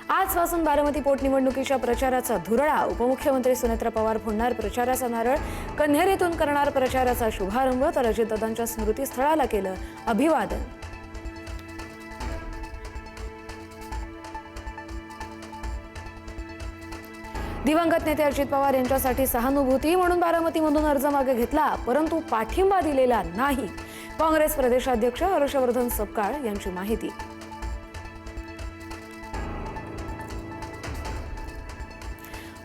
आजपासून बारामती पोटनिवडणुकीच्या प्रचाराचा धुरळा. उपमुख्यमंत्री सुनेत्रा पवार फोडणार प्रचाराचा नारळ. कन्हेरीतून करणार प्रचाराचा शुभारंभ. तर अजितदादांच्या स्मृतीस्थळाला केलं अभिवादन. दिवंगत नेते अजित पवार यांच्यासाठी सहानुभूती म्हणून बारामतीमधून अर्ज मागे घेतला, परंतु पाठिंबा दिलेला नाही. काँग्रेस प्रदेशाध्यक्ष हर्षवर्धन सपकाळ यांची माहिती.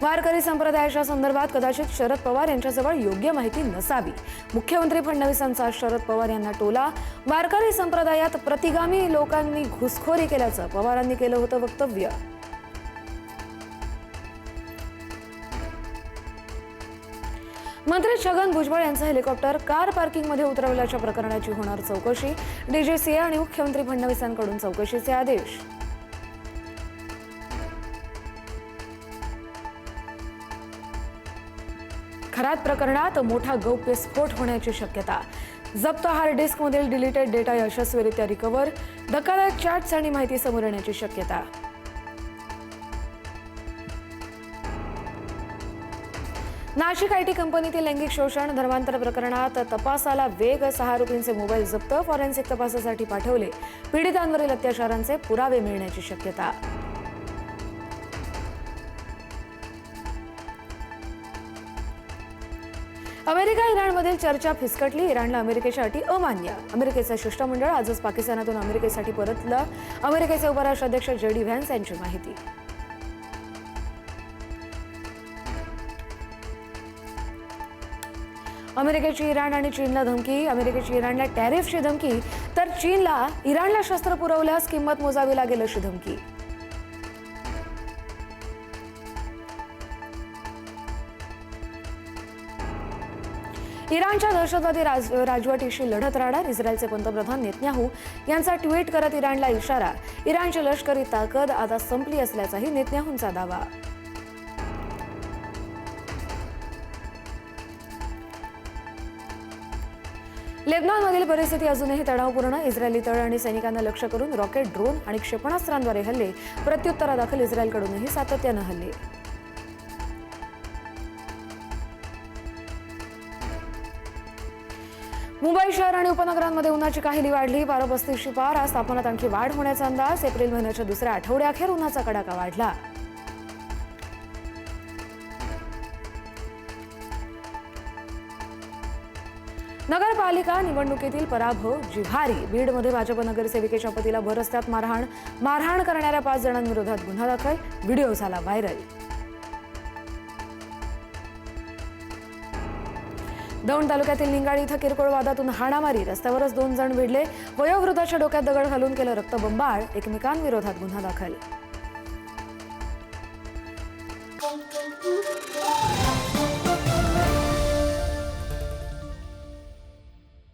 वारकरी संप्रदायाच्या संदर्भात कदाचित शरद पवार यांच्याजवळ योग्य माहिती नसावी. मुख्यमंत्री फडणवीसांचा शरद पवार यांना टोला. वारकरी संप्रदायात प्रतिगामी लोकांनी घुसखोरी केल्याचं पवारांनी केलं होतं वक्तव्य. मंत्री छगन भुजबळ यांचं हेलिकॉप्टर कार पार्किंगमध्ये उतरवल्याच्या प्रकरणाची होणार चौकशी. डीजीसीए आणि मुख्यमंत्री फडणवीसांकडून चौकशीचे आदेश. खरात प्रकरणात मोठा गौप्यस्फोट होण्याची शक्यता. जप्त हार्ड डिस्कमधील डिलीटेड डेटा यशस्वीरित्या रिकव्हर. धक्कादायक चॅट्स आणि माहिती समोर येण्याची शक्यता. नाशिक आयटी कंपनीतील लैंगिक शोषण धर्मांतर प्रकरणात तपासाला वेग. 6 आरोपींचे मोबाईल जप्त. फॉरेन्सिक तपासासाठी पाठवले. पीडितांवरील अत्याचारांचे पुरावे मिळण्याची शक्यता. अमेरिका इराणमधील चर्चा फिसकटली. इराणला अमेरिकेच्या अटी अमान्य. अमेरिकेचं शिष्टमंडळ आजच पाकिस्तानातून अमेरिकेसाठी परतलं. अमेरिकेचे उपराष्ट्राध्यक्ष JD व्हॅन्स यांची माहिती. अमेरिकेची इराण आणि चीनला धमकी. अमेरिकेची इराणला टॅरिफची धमकी, तर चीनला इराणला शस्त्र पुरवल्यास किंमत मोजावी लागेल अशी धमकी. इराणच्या दहशतवादी राजवटीशी लढत राहणार. इस्रायलचे पंतप्रधान नेतन्याहू यांचा ट्विट करत इराणला इशारा. इराणची लष्करी ताकद आता संपली असल्याचाही नेतन्याहूंचा दावा. लेबनॉनमधील परिस्थिती अजूनही तणावपूर्ण. इस्रायली तळ आणि सैनिकांना लक्ष्य करून रॉकेट, ड्रोन आणि क्षेपणास्त्रांद्वारे हल्ले. प्रत्युत्तरादाखल इस्रायलकडूनही सातत्यानं हल्ले. मुंबई शहर आणि उपनगरांमध्ये उन्हाची काहिली वाढली. 12-35ची पार. आज तापमानात आणखी वाढ होण्याचा अंदाज. एप्रिल महिन्याच्या दुसऱ्या आठवड्याअखेर उन्हाचा कडाका वाढला. नगरपालिका निवडणुकीतील पराभव जिव्हारी. बीडमध्ये भाजप नगरसेविकेच्या पतीला भर रस्त्यात मारहाण करणाऱ्या 5 जणांविरोधात गुन्हा दाखल. व्हिडिओ झाला व्हायरल. दौंड तालुक्यातील निंगाळी इथं किरकोळ वादातून हाणामारी. रस्त्यावरच 2 जण भिडले. वयोवृद्धाच्या डोक्यात दगड घालून केलं रक्तबंबाळ. एकमेकांविरोधात गुन्हा दाखल.